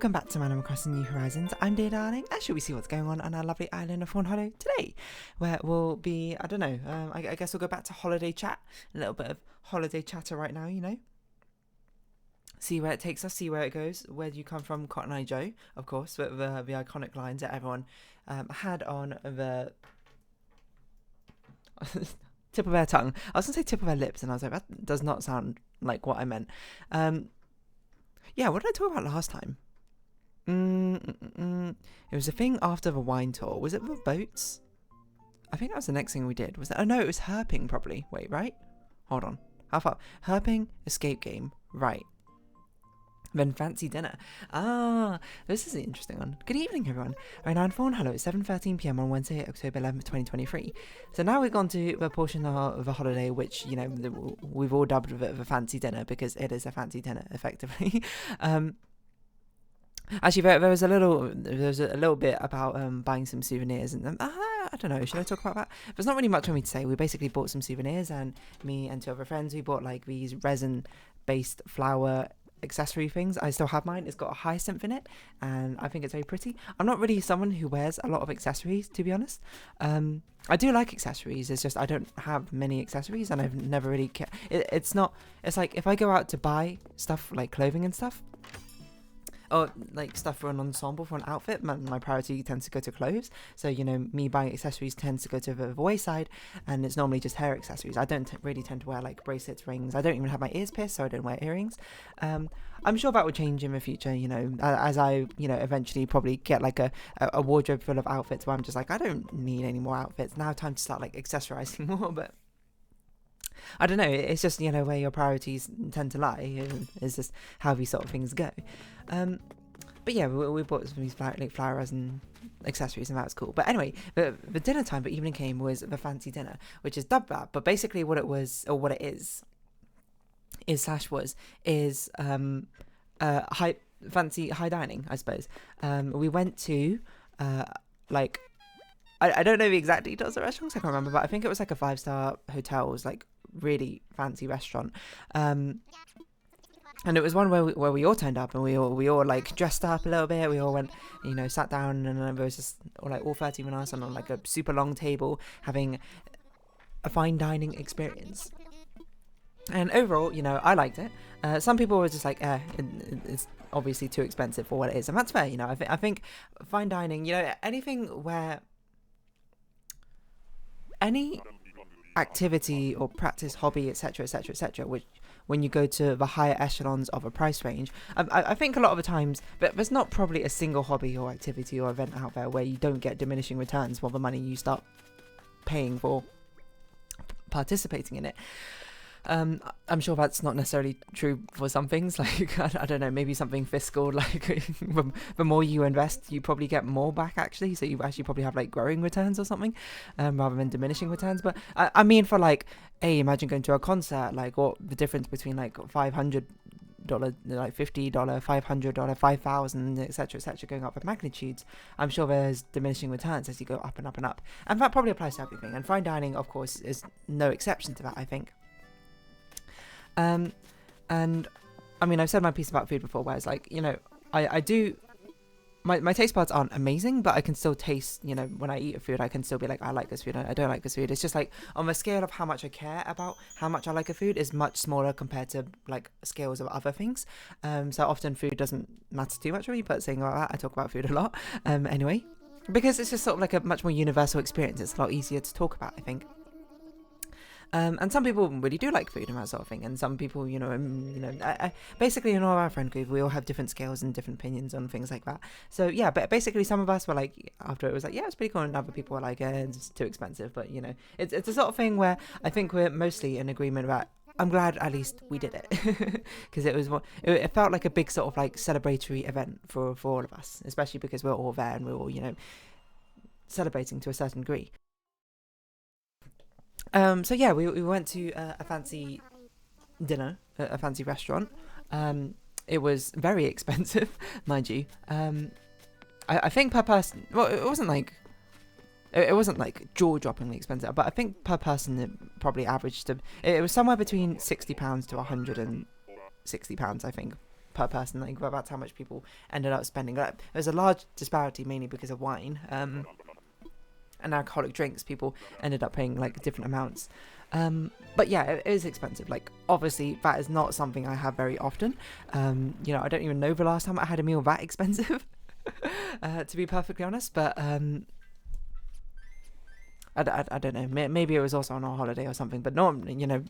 welcome back to Animal Crossing New Horizons. I'm dear darling, and shall we see what's going on our lovely island of Fawnhollow today, where we'll be, I don't know, I guess we'll go back to holiday chat, a little bit of holiday chatter right now, you know. See where it takes us, see where it goes. Where do you come from, Cotton Eye Joe? Of course, with the iconic lines that everyone had on the tip of their tongue. I was going to say tip of their lips, and I was like, that does not sound like what I meant. Yeah, what did I talk about last time? It was a thing after the wine tour. Was it the boats? I think that was the next thing we did. Was that? Oh no, it was herping probably. Wait, right? Hold on. How far? Herping, escape game. Right. Then fancy dinner. Ah, this is an interesting one. Good evening, everyone. Right now in Fawnhallow, it's 7:13 PM on Wednesday, October 11th, 2023. So now we've gone to the portion of the holiday, which, you know, we've all dubbed the fancy dinner because it is a fancy dinner, effectively. Actually, there was a little bit about buying some souvenirs, and I don't know. Should I talk about that? There's not really much for me to say. We basically bought some souvenirs, and me and two other friends, we bought like these resin-based flower accessory things. I still have mine. It's got a hyacinth in it, and I think it's very pretty. I'm not really someone who wears a lot of accessories, to be honest. I do like accessories. It's just I don't have many accessories, and I've never really it's like if I go out to buy stuff like clothing and stuff, or like stuff for an ensemble, for an outfit, my priority tends to go to clothes. So, you know, me buying accessories tends to go to the wayside, and it's normally just hair accessories. I don't really tend to wear like bracelets, rings. I don't even have my ears pierced, so I don't wear earrings. I'm sure that will change in the future, you know, as I, you know, eventually probably get like a wardrobe full of outfits where I'm just like, I don't need any more outfits. Now time to start like accessorizing more, but I don't know, it's just, you know, where your priorities tend to lie. It's just how these sort of things go. But yeah, we bought some of these flowers and accessories, and that was cool. But anyway, the dinner time, the evening came, was the fancy dinner, which is dubbed that. But basically what it was, or what it is fancy high dining, I suppose. We went to, like, I don't know the exact details of the restaurants, I can't remember, but I think it was like a 5-star hotel. It was like really fancy restaurant, and it was one where we all turned up, and we all like dressed up a little bit. We all went, you know, sat down, and there was just all 13 of us on like a super long table having a fine dining experience. And overall, you know, I liked it. Some people were just like, it's obviously too expensive for what it is, and that's fair. You know, I think fine dining, you know, anything where any activity or practice, hobby, etc., which when you go to the higher echelons of a price range, I think a lot of the times, but there's not probably a single hobby or activity or event out there where you don't get diminishing returns for the money you start paying for participating in it. I'm sure that's not necessarily true for some things, like I don't know, maybe something fiscal, like the more you invest, you probably get more back actually, so you actually probably have like growing returns or something, rather than diminishing returns. But I mean, for like, imagine going to a concert, like what the difference between like $500, like $50, $500, $5,000, etc., going up with magnitudes. I'm sure there's diminishing returns as you go up and up and up, and that probably applies to everything, and fine dining of course is no exception to that, I think. And I mean, I've said my piece about food before, where it's like, you know, I do, my taste buds aren't amazing, but I can still taste, you know, when I eat a food, I can still be like, I like this food, I don't like this food. It's just like, on the scale of how much I care about how much I like a food is much smaller compared to like scales of other things. So often food doesn't matter too much for me, but saying about that, I talk about food a lot. Anyway, because it's just sort of like a much more universal experience. It's a lot easier to talk about, I think. And some people really do like food and that sort of thing, and some people, you know, basically in all our friend group, we all have different scales and different opinions on things like that. So yeah, but basically some of us were like, after it was like, yeah, it's pretty cool, and other people were like, it's too expensive. But you know, it's a sort of thing where I think we're mostly in agreement about. I'm glad at least we did it, because it felt like a big sort of like celebratory event for all of us, especially because we're all there and we're all, you know, celebrating to a certain degree. So yeah, we went to a fancy dinner, a fancy restaurant. It was very expensive, mind you. I think per person, well, it wasn't like jaw-droppingly expensive, but I think per person it probably averaged to, it was somewhere between £60 to £160, I think. per person. Like that's how much people ended up spending. There's a large disparity mainly because of wine and alcoholic drinks. People ended up paying like different amounts. But yeah, it is expensive. Like obviously that is not something I have very often. You know, I don't even know the last time I had a meal that expensive, to be perfectly honest. But I don't know. Maybe it was also on a holiday or something. But no, you know,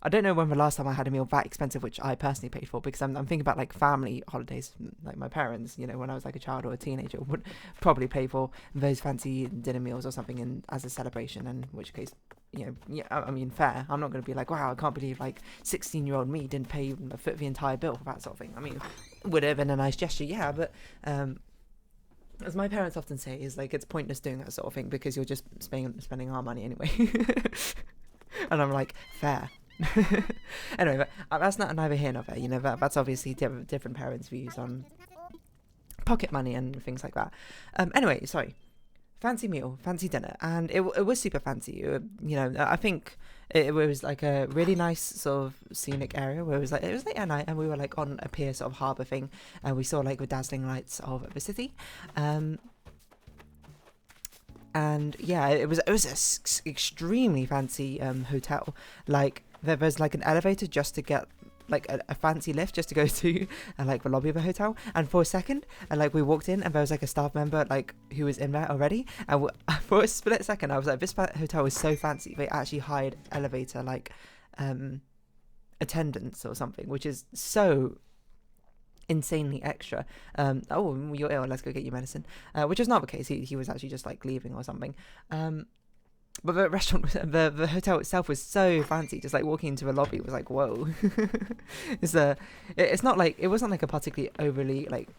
I don't know when the last time I had a meal that expensive, which I personally paid for, because I'm thinking about like family holidays, like my parents, you know, when I was like a child or a teenager, would probably pay for those fancy dinner meals or something as a celebration, in which case, you know, yeah, I mean, fair. I'm not going to be like, wow, I can't believe like 16-year-old me didn't pay a foot the entire bill for that sort of thing. I mean, would have been a nice gesture, yeah, but as my parents often say, is like it's pointless doing that sort of thing because you're just spending our money anyway. And I'm like, fair. Anyway, but that's not neither here nor there. You know, that's obviously different parents' views on pocket money and things like that. Anyway, sorry. Fancy meal, fancy dinner, and it was super fancy. You know, I think it was like a really nice sort of scenic area where it was late at night, and we were like on a pier sort of harbour thing, and we saw like the dazzling lights of the city. And yeah, it was a extremely fancy hotel. Like there's like an elevator just to get like a fancy lift just to go to like the lobby of the hotel. And for a second, like we walked in and there was like a staff member like who was in there already. And for a split second, I was like, this hotel is so fancy. They actually hired elevator like attendants or something, which is so insanely extra. Oh, you're ill, let's go get you medicine, which is not the case. He was actually just like leaving or something. But the restaurant, the hotel itself was so fancy. Just like walking into the lobby was like, whoa. It's not like, it wasn't like a particularly overly like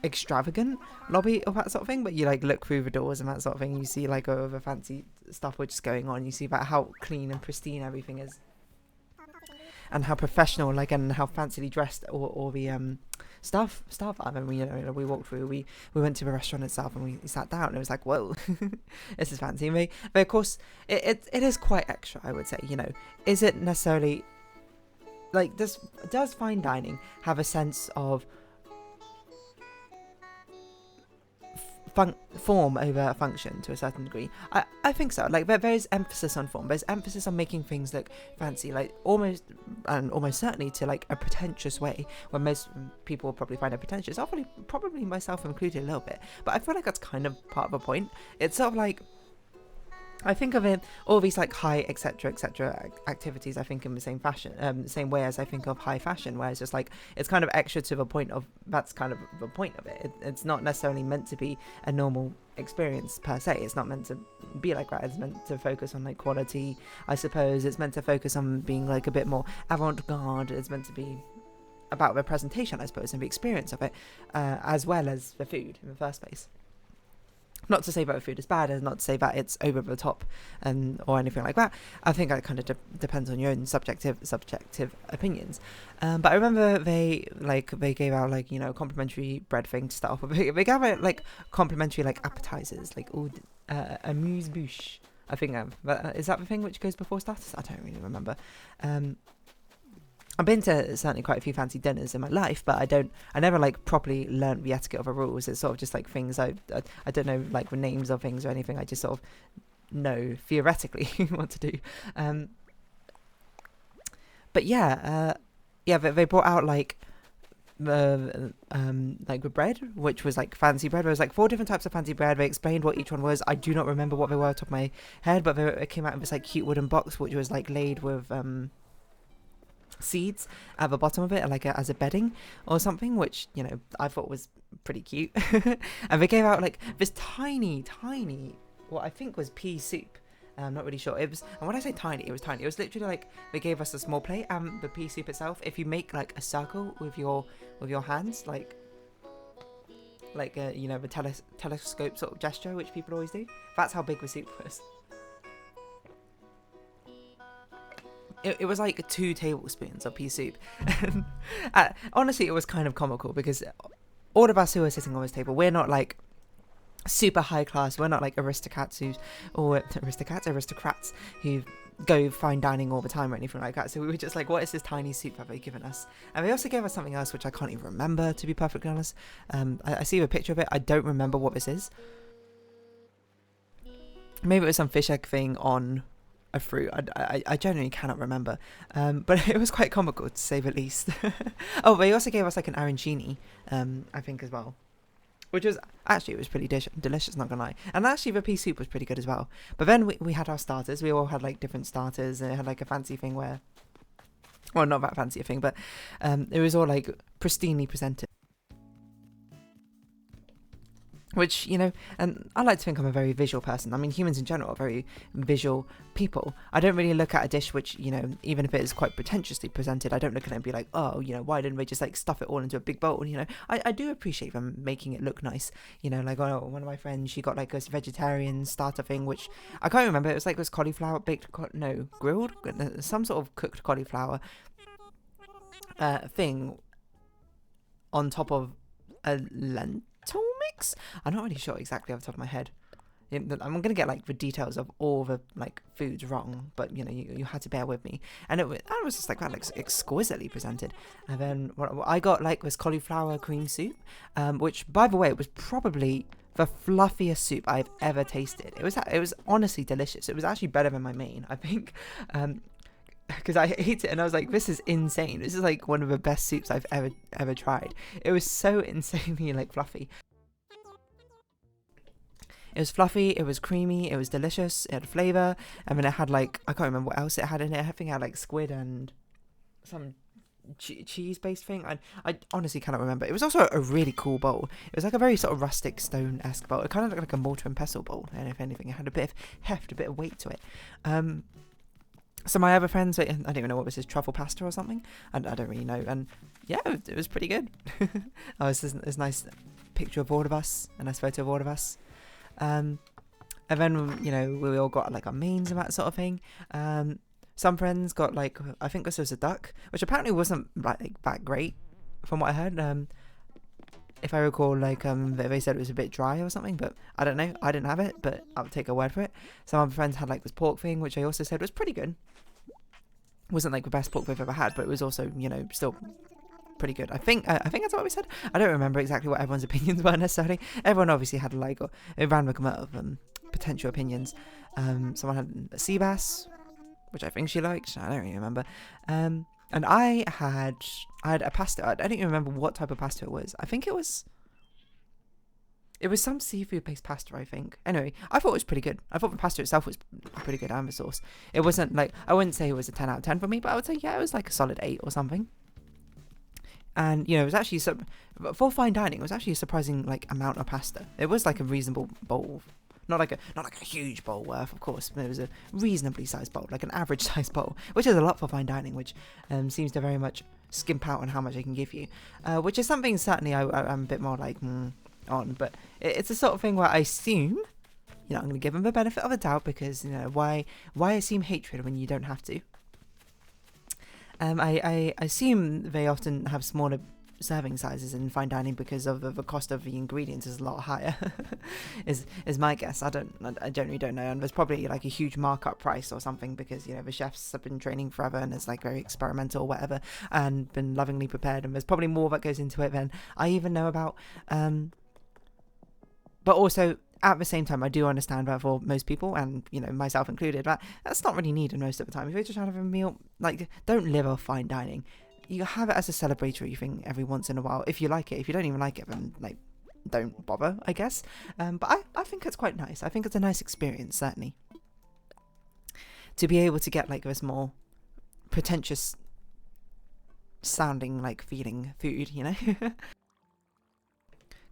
extravagant lobby or that sort of thing, but you like look through the doors and that sort of thing, you see like all the fancy stuff which is going on, you see about how clean and pristine everything is, and how professional, like, and how fancily dressed all the staff are. And we walked through, we went to the restaurant itself and we sat down and it was like, whoa, this is fancy. But of course it is quite extra, I would say. You know, is it necessarily like does fine dining have a sense of form over function to a certain degree? I think so. Like there's emphasis on form, there's emphasis on making things look fancy, like almost certainly to like a pretentious way, where most people will probably find it pretentious, probably myself included a little bit, but I feel like that's kind of part of the point. It's sort of like, I think of it, all these like high etc activities, I think in the same fashion, same way as I think of high fashion, where it's just like it's kind of extra to the point of, that's kind of the point of it. It's not necessarily meant to be a normal experience per se. It's not meant to be like that. It's meant to focus on like quality, I suppose. It's meant to focus on being like a bit more avant-garde. It's meant to be about the presentation, I suppose, and the experience of it, as well as the food in the first place. Not to say that food is bad, and not to say that it's over the top or anything like that. I think that kind of depends on your own subjective opinions. But I remember they gave out like, you know, complimentary bread thing to start off with. They gave out like complimentary like appetizers, like amuse bouche. I think is that the thing which goes before starters? I don't really remember. I've been to certainly quite a few fancy dinners in my life, but I never like properly learned the etiquette of the rules. It's sort of just like things I don't know like the names of things or anything. I just sort of know theoretically what to do. But yeah, they brought out like the bread, which was like fancy bread. There was like 4 different types of fancy bread. They explained what each one was. I do not remember what they were off the top of my head, but it came out in this like cute wooden box, which was like laid with seeds at the bottom of it, like as a bedding or something, which, you know, I thought was pretty cute. And they gave out like this tiny what I think was pea soup. I'm not really sure. It was, and when I say tiny, it was tiny. It was literally like they gave us a small plate, and the pea soup itself, if you make like a circle with your hands, like you know, the telescope sort of gesture which people always do, that's how big the soup was. It was like 2 tablespoons of pea soup. Honestly, it was kind of comical because all of us who were sitting on this table, we're not like super high class. We're not like aristocrats who go fine dining all the time or anything like that. So we were just like, what is this tiny soup that they've given us? And they also gave us something else which I can't even remember, to be perfectly honest. I see a picture of it. I don't remember what this is. Maybe it was some fish egg thing on a fruit. I genuinely cannot remember. But it was quite comical, to say the least. Oh, they also gave us like an arancini, I think, as well. Which was, actually, it was pretty delicious, not gonna lie. And actually, the pea soup was pretty good as well. But then we had our starters. We all had like different starters. And it had like a fancy thing where, well, not that fancy a thing, but it was all like pristinely presented. Which, you know, and I like to think I'm a very visual person. I mean, humans in general are very visual people. I don't really look at a dish which, you know, even if it is quite pretentiously presented, I don't look at it and be like, oh, you know, why didn't they just like stuff it all into a big bowl? You know, I do appreciate them making it look nice. You know, like one of my friends, she got like this vegetarian starter thing, which I can't remember. It was like this cauliflower grilled, some sort of cooked cauliflower thing on top of a lentil mix. I'm not really sure exactly off the top of my head. I'm gonna get like the details of all the like foods wrong, but you know, you had to bear with me. And it was just like that, like exquisitely presented. And then what I got like was cauliflower cream soup, which by the way was probably the fluffiest soup I've ever tasted. It was honestly delicious. It was actually better than my main, I think. Because I ate it and I was like, this is insane. This is like one of the best soups I've ever tried. It was so insanely like fluffy. It was fluffy, it was creamy, it was delicious, it had flavour. I mean, it had like, I can't remember what else it had in it. I think it had like squid and some cheese-based thing. I honestly cannot remember. It was also a really cool bowl. It was like a very sort of rustic stone-esque bowl. It kind of looked like a mortar and pestle bowl, and if anything, it had a bit of heft, a bit of weight to it. So my other friends, I don't even know what this is, truffle pasta or something. I don't really know. And yeah, it was pretty good. Oh, this nice picture of all of us, a nice photo of all of us. And then, you know, we all got like our mains and that sort of thing. Some friends got like, I think this was a duck, which apparently wasn't like that great from what I heard. If I recall, like, they said it was a bit dry or something, but I don't know. I didn't have it, but I'll take a word for it. Some of my friends had like this pork thing, which I also said was pretty good. Wasn't like the best pork they've ever had, but it was also, you know, still pretty good. I think that's what we said. I don't remember exactly what everyone's opinions were necessarily. Everyone obviously had like a random amount of potential opinions. Someone had a sea bass, which I think she liked. I don't really remember. And I had a pasta. I don't even remember what type of pasta it was. I think it was some seafood based pasta, I think. Anyway, I thought it was pretty good. I thought the pasta itself was pretty good, and the sauce. It wasn't like, I wouldn't say it was a 10 out of 10 for me, but I would say, yeah, it was like a solid 8 or something. And, you know, it was actually, for fine dining, it was actually a surprising, like, amount of pasta. It was like a reasonable bowl. Not like a huge bowl worth, of course, but it was a reasonably sized bowl, like an average sized bowl, which is a lot for fine dining, which seems to very much skimp out on how much I can give you, which is something certainly I'm a bit more like on, but it's the sort of thing where I assume, you know, I'm going to give them the benefit of the doubt, because, you know, why assume hatred when you don't have to? I assume they often have smaller serving sizes in fine dining because of the cost of the ingredients is a lot higher. is my guess. I generally don't know, and there's probably like a huge markup price or something, because, you know, the chefs have been training forever and it's like very experimental or whatever, and been lovingly prepared, and there's probably more that goes into it than I even know about. But also, at the same time, I do understand that for most people, and, you know, myself included, that's not really needed most of the time. If you're just trying to have a meal, like, don't live off fine dining. You have it as a celebratory thing every once in a while, if you like it. If you don't even like it, then, like, don't bother, I guess. But I think it's quite nice. I think it's a nice experience, certainly, to be able to get, like, this more pretentious sounding, like, feeling food, you know?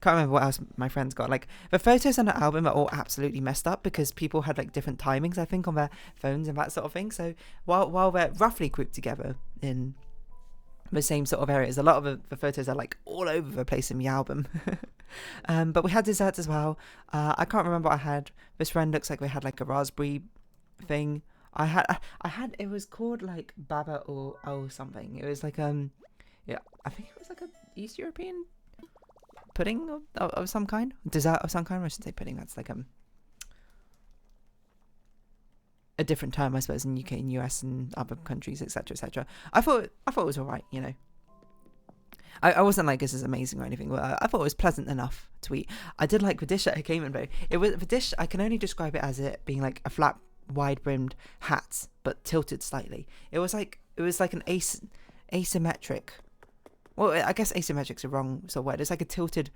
Can't remember what else my friends got. Like, the photos on the album are all absolutely messed up because people had like different timings, I think, on their phones and that sort of thing. So while they're roughly grouped together in the same sort of areas, a lot of the photos are like all over the place in the album. But we had desserts as well. I can't remember what I had. This friend looks like we had like a raspberry thing. I had it was called like baba or something. It was like yeah, I think it was like a East European pudding of some kind, dessert of some kind. I shouldn't say pudding, that's like a different term, I suppose, in UK and US and other countries, etc., etc. I thought it was alright, you know. I wasn't like, this is amazing or anything, but I thought it was pleasant enough to eat. I did like the dish that it came in, though. It was the dish. I can only describe it as it being like a flat, wide-brimmed hat, but tilted slightly. It was like an asymmetric. Well, I guess asymmetric's a wrong sort of word. It's like a tilted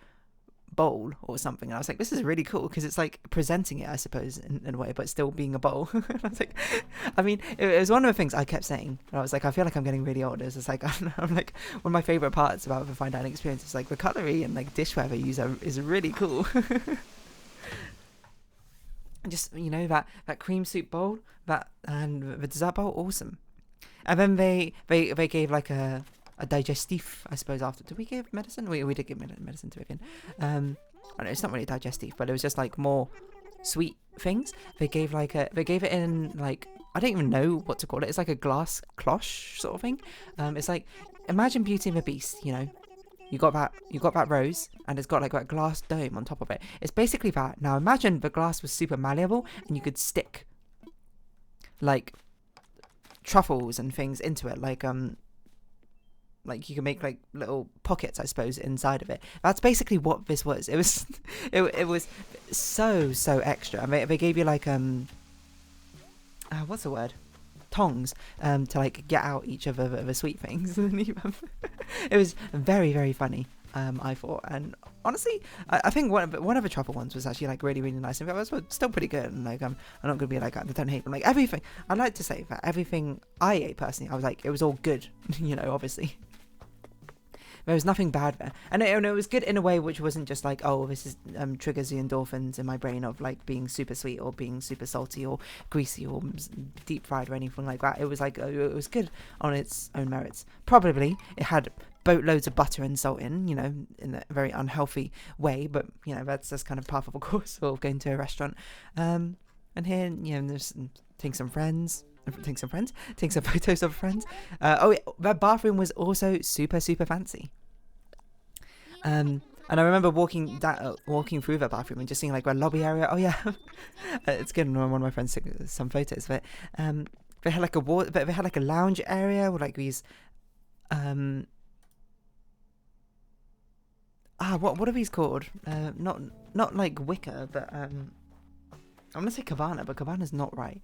bowl or something, and I was like, this is really cool because it's like presenting it, I suppose, in a way, but still being a bowl. I was like, I mean, it was one of the things I kept saying. I was like, I feel like I'm getting really old. It's like, I'm like, one of my favorite parts about the fine dining experience is like the cutlery and like dishware they use is really cool. Just, you know, that cream soup bowl, that and the dessert bowl, awesome. And then they gave like a digestif, I suppose, after. Did we give medicine? We did give medicine to Vivian. I don't know, it's not really digestif, but it was just like more sweet things. They gave it in like, I don't even know what to call it. It's like a glass cloche sort of thing. It's like, imagine Beauty and the Beast, you know. You got that rose, and it's got like that glass dome on top of it. It's basically that. Now imagine the glass was super malleable, and you could stick like truffles and things into it, like you can make like little pockets, I suppose, inside of it. That's basically what this was. It was, it was so extra. I mean, they gave you like what's the word? Tongs, to like get out each of the sweet things. It was very funny. I thought, and honestly, I think one of the truffle ones was actually like really nice, and it was still pretty good. And like I'm not gonna be like, I don't hate them. Like everything, I'd like to say that everything I ate personally, I was like, it was all good. You know, obviously. There was nothing bad there, and it was good in a way which wasn't just like, oh, this is triggers the endorphins in my brain of like being super sweet or being super salty or greasy or deep fried or anything like that. It was like, it was good on its own merits. Probably it had boatloads of butter and salt in, you know, in a very unhealthy way, but you know, that's just kind of part of a course of going to a restaurant. And here, you know, there's taking some photos of friends. The bathroom was also super fancy. And I remember walking through the bathroom and just seeing like a lobby area. Oh yeah, it's good. One of my friends took some photos of it. They had like they had like a lounge area with like these. What are these called? Not like wicker, but I'm gonna say cabana, but cabana's not right.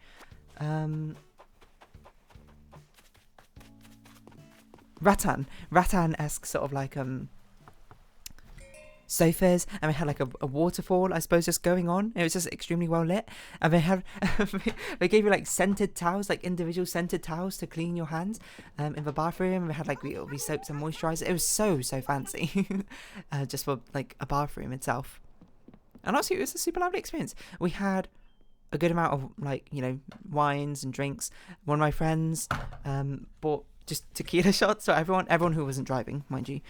Rattan-esque sort of like sofas, and we had like a waterfall, I suppose, just going on. It was just extremely well lit, and they gave you like scented towels, like individual scented towels to clean your hands in the bathroom. We had like these soaps and moisturizer. It was so fancy, just for like a bathroom itself. And also, it was a super lovely experience. We had a good amount of like, you know, wines and drinks. One of my friends bought just tequila shots for everyone who wasn't driving, mind you.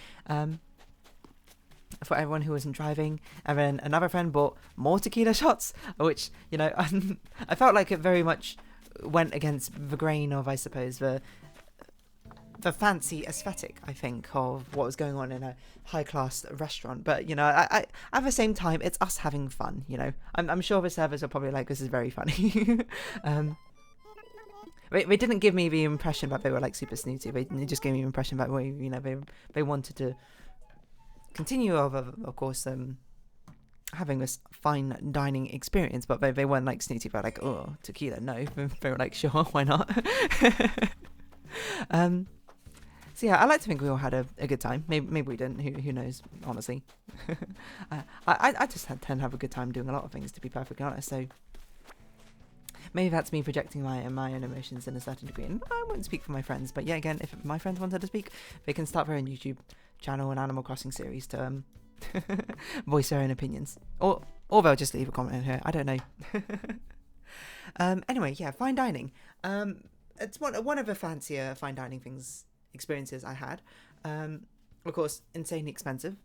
For everyone who wasn't driving, and then another friend bought more tequila shots, which, you know, I felt like it very much went against the grain of, I suppose, the fancy aesthetic, I think, of what was going on in a high-class restaurant. But, you know, I at the same time, it's us having fun, you know. I'm sure the servers are probably like, this is very funny. They didn't give me the impression that they were like super snooty. They just gave me the impression that they wanted to continue of course having this fine dining experience, but they weren't like snooty about like, oh, tequila, no. They were like, sure, why not? So yeah, I like to think we all had a good time. Maybe we didn't. Who knows? Honestly, I just tend to have a good time doing a lot of things, to be perfectly honest. So maybe that's me projecting my own emotions in a certain degree. And I wouldn't speak for my friends, but yeah, again, if my friends wanted to speak, they can start their own YouTube channel and Animal Crossing series to voice their own opinions, or they'll just leave a comment in here. I don't know. Anyway, yeah, fine dining. It's one of the fancier fine dining experiences I had. Of course, insanely expensive.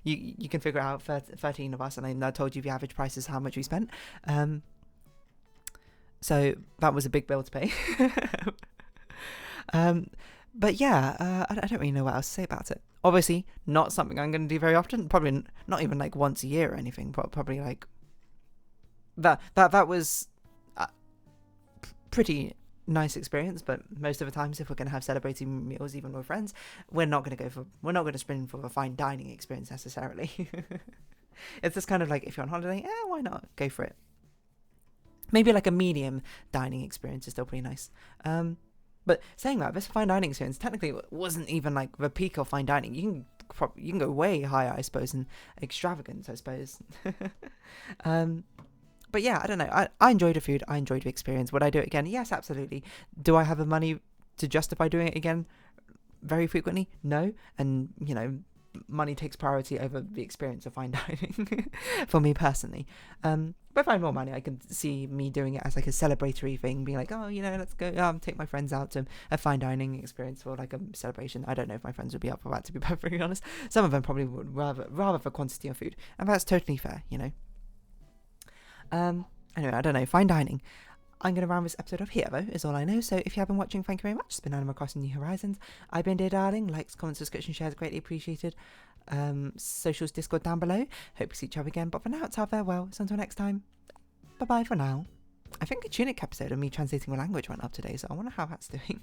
You can figure out 13 of us, and I told you the average price is how much we spent. So that was a big bill to pay. But yeah, I don't really know what else to say about it. Obviously, not something I'm going to do very often. Probably not even like once a year or anything. Probably like that was pretty nice experience, but most of the times if we're going to have celebrating meals even with friends, we're not going to spring for a fine dining experience necessarily. It's just kind of like, if you're on holiday, why not go for it. Maybe like a medium dining experience is still pretty nice. But saying that, this fine dining experience technically wasn't even like the peak of fine dining. You can go way higher, I suppose, and extravagant, I suppose. But yeah, I don't know. I enjoyed the food. I enjoyed the experience. Would I do it again? Yes, absolutely. Do I have the money to justify doing it again very frequently? No. And, you know, money takes priority over the experience of fine dining for me personally. But if I had more money, I could see me doing it as like a celebratory thing, being like, oh, you know, let's go take my friends out to a fine dining experience for like a celebration. I don't know if my friends would be up for that, to be perfectly honest. Some of them probably would rather for quantity of food, and that's totally fair, you know. Anyway, I don't know, fine dining. I'm going to round this episode off here, though, is all I know. So if you have been watching, thank you very much. It's been Animal Crossing New Horizons. I've been Dear Darling. Likes, comments, subscription, shares, greatly appreciated. Socials, Discord down below. Hope to see each other again. But for now, it's our farewell. So until next time, bye-bye for now. I think the Tunic episode of me translating the language went up today, so I wonder how that's doing.